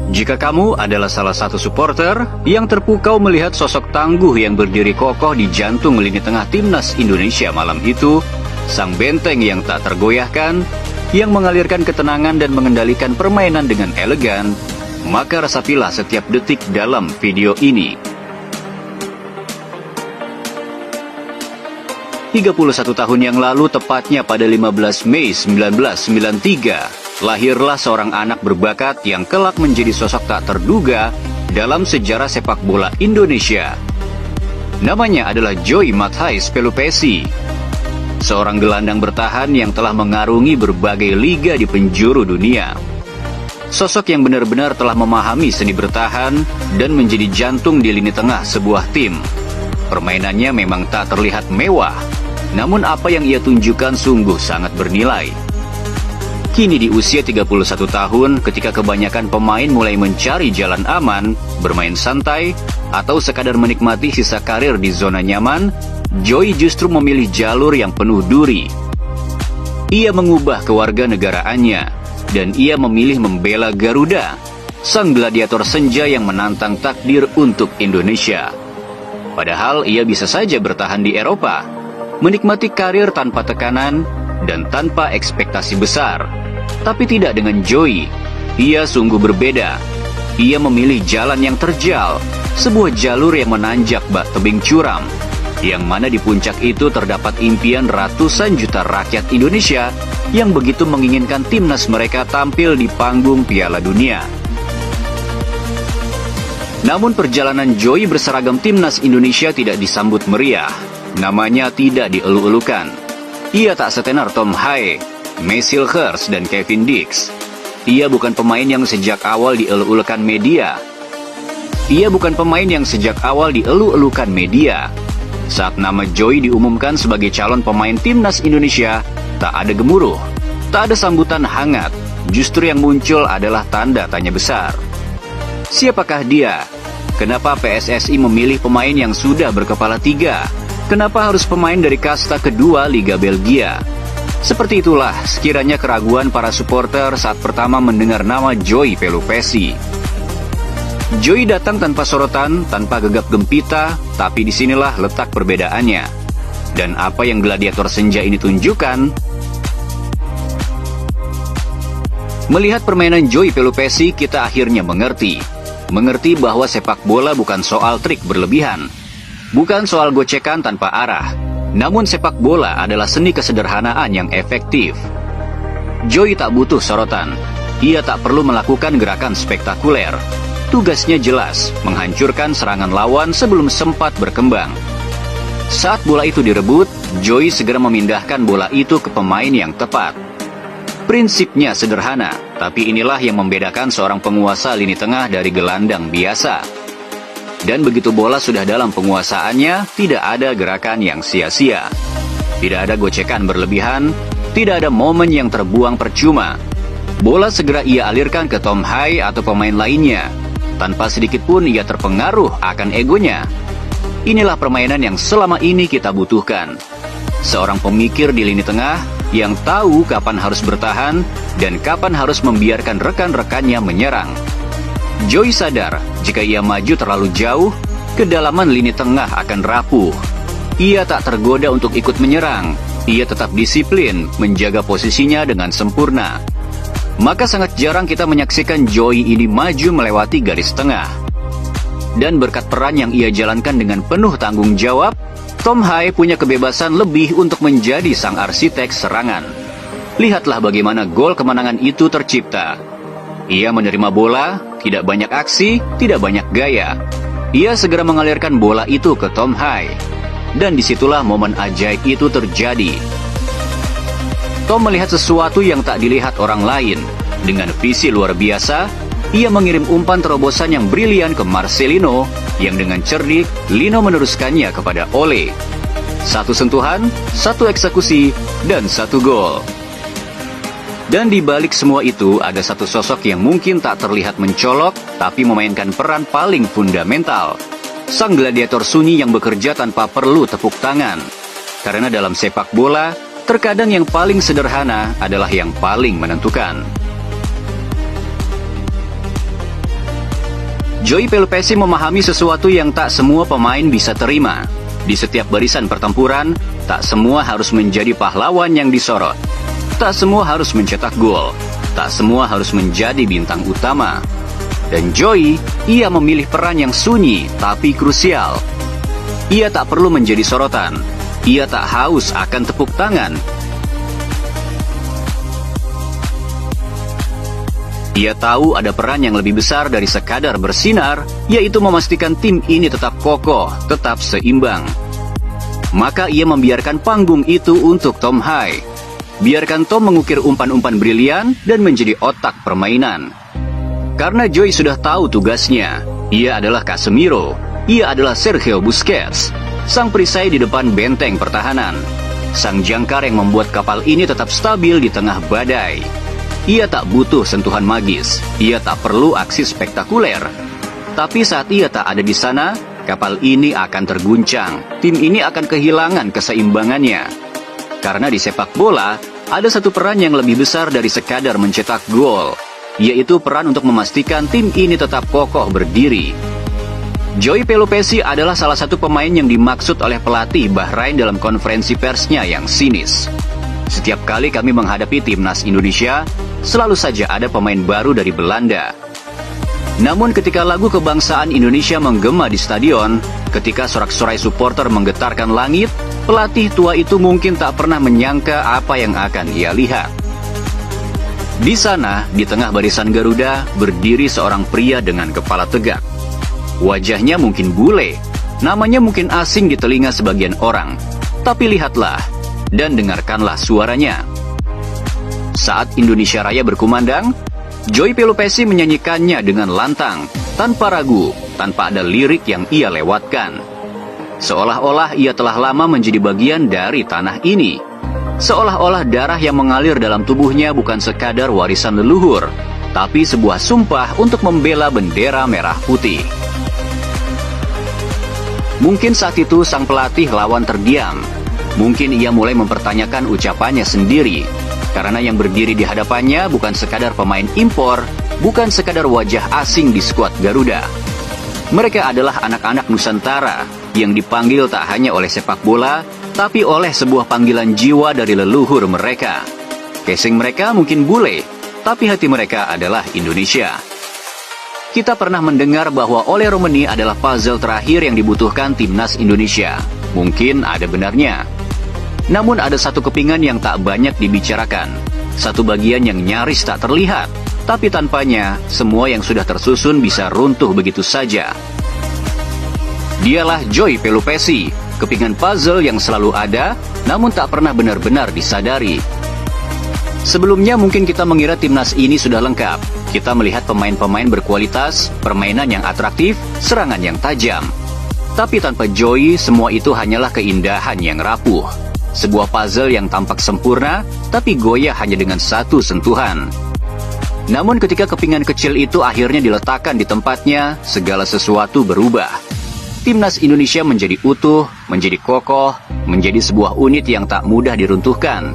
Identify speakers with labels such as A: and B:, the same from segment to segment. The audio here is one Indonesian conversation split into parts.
A: Jika kamu adalah salah satu supporter yang terpukau melihat sosok tangguh yang berdiri kokoh di jantung lini tengah timnas Indonesia malam itu, sang benteng yang tak tergoyahkan, yang mengalirkan ketenangan dan mengendalikan permainan dengan elegan, maka resapilah setiap detik dalam video ini. 31 tahun yang lalu, tepatnya pada 15 Mei 1993, lahirlah seorang anak berbakat yang kelak menjadi sosok tak terduga dalam sejarah sepak bola Indonesia. Namanya adalah Joey Matthysse Pelupessy, seorang gelandang bertahan yang telah mengarungi berbagai liga di penjuru dunia. Sosok yang benar-benar telah memahami seni bertahan dan menjadi jantung di lini tengah sebuah tim. Permainannya memang tak terlihat mewah, namun apa yang ia tunjukkan sungguh sangat bernilai. Kini di usia 31 tahun, ketika kebanyakan pemain mulai mencari jalan aman, bermain santai, atau sekadar menikmati sisa karir di zona nyaman, Joey justru memilih jalur yang penuh duri. Ia mengubah kewarganegaraannya, dan ia memilih membela Garuda, sang gladiator senja yang menantang takdir untuk Indonesia. Padahal ia bisa saja bertahan di Eropa, menikmati karir tanpa tekanan dan tanpa ekspektasi besar. Tapi tidak dengan Joey. Ia sungguh berbeda. Ia memilih jalan yang terjal, sebuah jalur yang menanjak bak tebing curam, yang mana di puncak itu terdapat impian ratusan juta rakyat Indonesia yang begitu menginginkan timnas mereka tampil di panggung Piala Dunia. Namun perjalanan Joey berseragam timnas Indonesia tidak disambut meriah. Namanya tidak dielu-elukan. Ia tak setenar Tom Haye, Messi Hilgers, dan Kevin Dix. Ia bukan pemain yang sejak awal dielu-elukan media. Saat nama Joey diumumkan sebagai calon pemain timnas Indonesia, tak ada gemuruh, tak ada sambutan hangat. Justru yang muncul adalah tanda tanya besar. Siapakah dia? Kenapa PSSI memilih pemain yang sudah berkepala tiga? Kenapa harus pemain dari kasta kedua Liga Belgia? Seperti itulah sekiranya keraguan para supporter saat pertama mendengar nama Joey Pelupessy. Joey datang tanpa sorotan, tanpa gegap gempita, tapi disinilah letak perbedaannya. Dan apa yang gladiator senja ini tunjukkan? Melihat permainan Joey Pelupessy, kita akhirnya mengerti bahwa sepak bola bukan soal trik berlebihan, bukan soal gocekan tanpa arah, namun sepak bola adalah seni kesederhanaan yang efektif. Joey tak butuh sorotan, ia tak perlu melakukan gerakan spektakuler. Tugasnya jelas, menghancurkan serangan lawan sebelum sempat berkembang. Saat bola itu direbut, Joey segera memindahkan bola itu ke pemain yang tepat. Prinsipnya sederhana, tapi inilah yang membedakan seorang penguasa lini tengah dari gelandang biasa. Dan begitu bola sudah dalam penguasaannya, tidak ada gerakan yang sia-sia. Tidak ada gocekan berlebihan, tidak ada momen yang terbuang percuma. Bola segera ia alirkan ke Tom Haye atau pemain lainnya. Tanpa sedikit pun ia terpengaruh akan egonya. Inilah permainan yang selama ini kita butuhkan. Seorang pemikir di lini tengah yang tahu kapan harus bertahan dan kapan harus membiarkan rekan-rekannya menyerang. Joey sadar, jika ia maju terlalu jauh, kedalaman lini tengah akan rapuh. Ia tak tergoda untuk ikut menyerang. Ia tetap disiplin, menjaga posisinya dengan sempurna. Maka sangat jarang kita menyaksikan Joey ini maju melewati garis tengah. Dan berkat peran yang ia jalankan dengan penuh tanggung jawab, Tom Haye punya kebebasan lebih untuk menjadi sang arsitek serangan. Lihatlah bagaimana gol kemenangan itu tercipta. Ia menerima bola, tidak banyak aksi, tidak banyak gaya. Ia segera mengalirkan bola itu ke Tom Haye. Dan disitulah momen ajaib itu terjadi. Tom melihat sesuatu yang tak dilihat orang lain. Dengan visi luar biasa, ia mengirim umpan terobosan yang brilian ke Marcelino, yang dengan cerdik, Lino meneruskannya kepada Ole. Satu sentuhan, satu eksekusi, dan satu gol. Dan di balik semua itu, ada satu sosok yang mungkin tak terlihat mencolok, tapi memainkan peran paling fundamental. Sang gladiator sunyi yang bekerja tanpa perlu tepuk tangan. Karena dalam sepak bola, terkadang yang paling sederhana adalah yang paling menentukan. Joey Pelupesi memahami sesuatu yang tak semua pemain bisa terima. Di setiap barisan pertempuran, tak semua harus menjadi pahlawan yang disorot. Tak semua harus mencetak gol. Tak semua harus menjadi bintang utama. Dan Joey, ia memilih peran yang sunyi tapi krusial. Ia tak perlu menjadi sorotan. Ia tak haus akan tepuk tangan. Ia tahu ada peran yang lebih besar dari sekadar bersinar, yaitu memastikan tim ini tetap kokoh, tetap seimbang. Maka ia membiarkan panggung itu untuk Tom Hai. Biarkan Tom mengukir umpan-umpan brilian dan menjadi otak permainan. Karena Joey sudah tahu tugasnya, ia adalah Casemiro, ia adalah Sergio Busquets, sang perisai di depan benteng pertahanan. Sang jangkar yang membuat kapal ini tetap stabil di tengah badai. Ia tak butuh sentuhan magis, ia tak perlu aksi spektakuler. Tapi saat ia tak ada di sana, kapal ini akan terguncang, tim ini akan kehilangan keseimbangannya. Karena di sepak bola, ada satu peran yang lebih besar dari sekadar mencetak gol, yaitu peran untuk memastikan tim ini tetap kokoh berdiri. Joey Pelupesi adalah salah satu pemain yang dimaksud oleh pelatih Bahrain dalam konferensi persnya yang sinis. Setiap kali kami menghadapi timnas Indonesia, selalu saja ada pemain baru dari Belanda. Namun ketika lagu kebangsaan Indonesia menggema di stadion, ketika sorak-sorai supporter menggetarkan langit, pelatih tua itu mungkin tak pernah menyangka apa yang akan ia lihat. Di sana, di tengah barisan Garuda, berdiri seorang pria dengan kepala tegak. Wajahnya mungkin bule, namanya mungkin asing di telinga sebagian orang. Tapi lihatlah, dan dengarkanlah suaranya. Saat Indonesia Raya berkumandang, Joey Pelupesi menyanyikannya dengan lantang, tanpa ragu, tanpa ada lirik yang ia lewatkan. Seolah-olah ia telah lama menjadi bagian dari tanah ini. Seolah-olah darah yang mengalir dalam tubuhnya bukan sekadar warisan leluhur, tapi sebuah sumpah untuk membela bendera merah putih. Mungkin saat itu sang pelatih lawan terdiam. Mungkin ia mulai mempertanyakan ucapannya sendiri, karena yang berdiri di hadapannya bukan sekadar pemain impor, bukan sekadar wajah asing di skuad Garuda. Mereka adalah anak-anak Nusantara yang dipanggil tak hanya oleh sepak bola, tapi oleh sebuah panggilan jiwa dari leluhur mereka. Casing mereka mungkin bule, tapi hati mereka adalah Indonesia. Kita pernah mendengar bahwa Ole Romeni adalah puzzle terakhir yang dibutuhkan timnas Indonesia. Mungkin ada benarnya. Namun ada satu kepingan yang tak banyak dibicarakan. Satu bagian yang nyaris tak terlihat. Tapi tanpanya, semua yang sudah tersusun bisa runtuh begitu saja. Dialah Joey Pelupesi, kepingan puzzle yang selalu ada, namun tak pernah benar-benar disadari. Sebelumnya mungkin kita mengira timnas ini sudah lengkap. Kita melihat pemain-pemain berkualitas, permainan yang atraktif, serangan yang tajam. Tapi tanpa Joey, semua itu hanyalah keindahan yang rapuh. Sebuah puzzle yang tampak sempurna, tapi goyah hanya dengan satu sentuhan. Namun ketika kepingan kecil itu akhirnya diletakkan di tempatnya, segala sesuatu berubah. Timnas Indonesia menjadi utuh, menjadi kokoh, menjadi sebuah unit yang tak mudah diruntuhkan.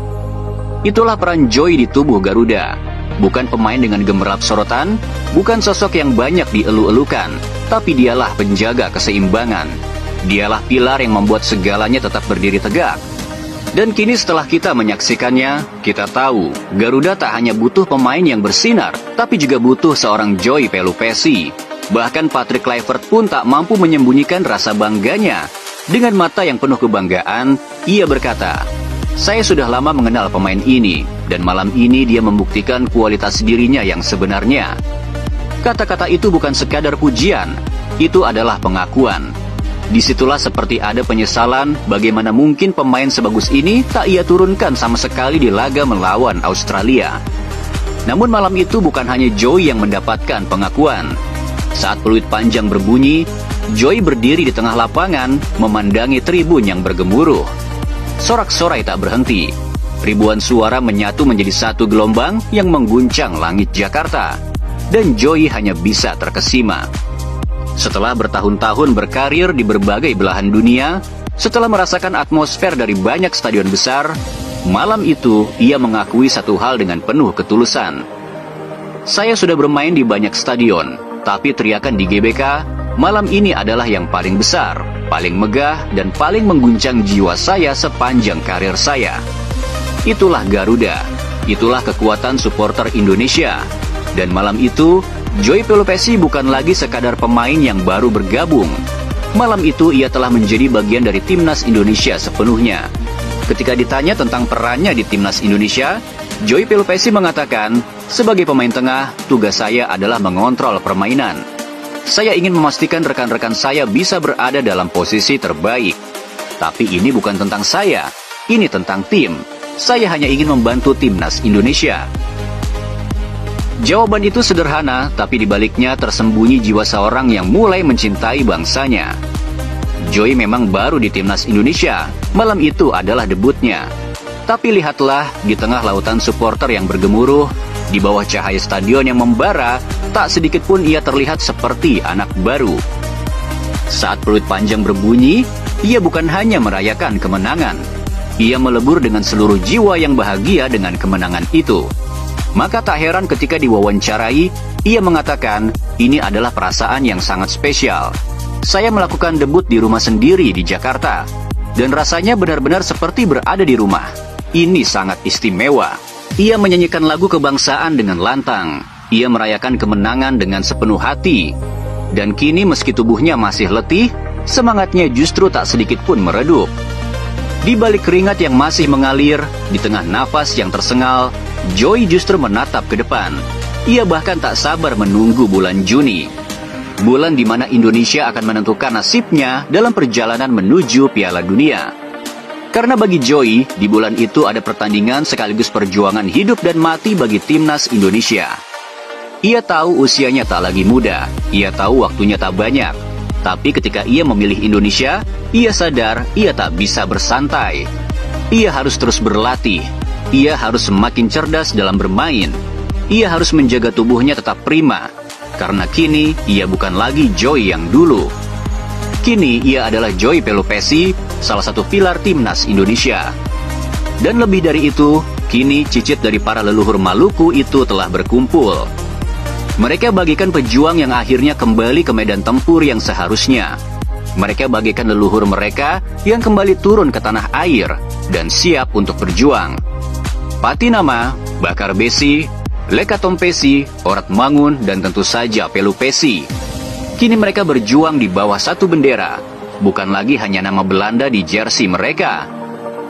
A: Itulah peran Joey di tubuh Garuda. Bukan pemain dengan gemerlap sorotan, bukan sosok yang banyak dielu-elukan, tapi dialah penjaga keseimbangan. Dialah pilar yang membuat segalanya tetap berdiri tegak. Dan kini setelah kita menyaksikannya, kita tahu Garuda tak hanya butuh pemain yang bersinar, tapi juga butuh seorang Joey Pelupesi. Bahkan Patrick Kluivert pun tak mampu menyembunyikan rasa bangganya. Dengan mata yang penuh kebanggaan, ia berkata, "Saya sudah lama mengenal pemain ini, dan malam ini dia membuktikan kualitas dirinya yang sebenarnya." Kata-kata itu bukan sekadar pujian, itu adalah pengakuan. Disitulah seperti ada penyesalan bagaimana mungkin pemain sebagus ini tak ia turunkan sama sekali di laga melawan Australia. Namun malam itu bukan hanya Joey yang mendapatkan pengakuan. Saat peluit panjang berbunyi, Joey berdiri di tengah lapangan memandangi tribun yang bergemuruh. Sorak-sorai tak berhenti. Ribuan suara menyatu menjadi satu gelombang yang mengguncang langit Jakarta. Dan Joey hanya bisa terkesima. Setelah bertahun-tahun berkarir di berbagai belahan dunia, setelah merasakan atmosfer dari banyak stadion besar, malam itu ia mengakui satu hal dengan penuh ketulusan. "Saya sudah bermain di banyak stadion, Tapi teriakan di GBK malam ini adalah yang paling besar, paling megah, dan paling mengguncang jiwa saya sepanjang karir saya. Itulah Garuda, itulah kekuatan supporter Indonesia. Dan malam itu, Joy Pelupesi bukan lagi sekadar pemain yang baru bergabung. Malam itu ia telah menjadi bagian dari Timnas Indonesia sepenuhnya. Ketika ditanya tentang perannya di Timnas Indonesia, Joy Pelupesi mengatakan, sebagai pemain tengah, tugas saya adalah mengontrol permainan. Saya ingin memastikan rekan-rekan saya bisa berada dalam posisi terbaik. Tapi ini bukan tentang saya, ini tentang tim. Saya hanya ingin membantu Timnas Indonesia. Jawaban itu sederhana, tapi di baliknya tersembunyi jiwa seorang yang mulai mencintai bangsanya. Joy memang baru di Timnas Indonesia, malam itu adalah debutnya. Tapi lihatlah, di tengah lautan supporter yang bergemuruh, di bawah cahaya stadion yang membara, tak sedikit pun ia terlihat seperti anak baru. Saat peluit panjang berbunyi, ia bukan hanya merayakan kemenangan. Ia melebur dengan seluruh jiwa yang bahagia dengan kemenangan itu. Maka tak heran ketika diwawancarai, ia mengatakan, ini adalah perasaan yang sangat spesial. Saya melakukan debut di rumah sendiri di Jakarta, dan rasanya benar-benar seperti berada di rumah. Ini sangat istimewa. Ia menyanyikan lagu kebangsaan dengan lantang. Ia merayakan kemenangan dengan sepenuh hati. Dan kini meski tubuhnya masih letih, semangatnya justru tak sedikit pun meredup. Di balik keringat yang masih mengalir, di tengah nafas yang tersengal, Joy justru menatap ke depan. Ia bahkan tak sabar menunggu bulan Juni. Bulan di mana Indonesia akan menentukan nasibnya dalam perjalanan menuju Piala Dunia. Karena bagi Joy, di bulan itu ada pertandingan sekaligus perjuangan hidup dan mati bagi Timnas Indonesia. Ia tahu usianya tak lagi muda, ia tahu waktunya tak banyak. Tapi ketika ia memilih Indonesia, ia sadar ia tak bisa bersantai. Ia harus terus berlatih, ia harus semakin cerdas dalam bermain. Ia harus menjaga tubuhnya tetap prima. Karena kini, ia bukan lagi Joy yang dulu. Kini, ia adalah Joy Pelupesi, salah satu pilar Timnas Indonesia. Dan lebih dari itu, kini cicit dari para leluhur Maluku itu telah berkumpul. Mereka bagikan pejuang yang akhirnya kembali ke medan tempur yang seharusnya. Mereka bagikan leluhur mereka yang kembali turun ke tanah air dan siap untuk berjuang. Patinama, Bakar Besi, Lekatompesi, Orat Mangun, dan tentu saja Pelupesi. Kini mereka berjuang di bawah satu bendera, bukan lagi hanya nama Belanda di jersey mereka.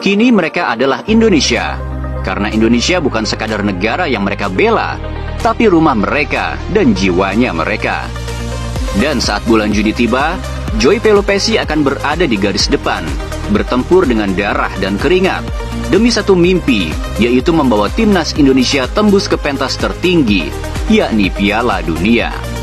A: Kini mereka adalah Indonesia, karena Indonesia bukan sekadar negara yang mereka bela, tapi rumah mereka dan jiwanya mereka. Dan saat bulan Juni tiba, Joy Pelupesi akan berada di garis depan, bertempur dengan darah dan keringat, demi satu mimpi, yaitu membawa Timnas Indonesia tembus ke pentas tertinggi, yakni Piala Dunia.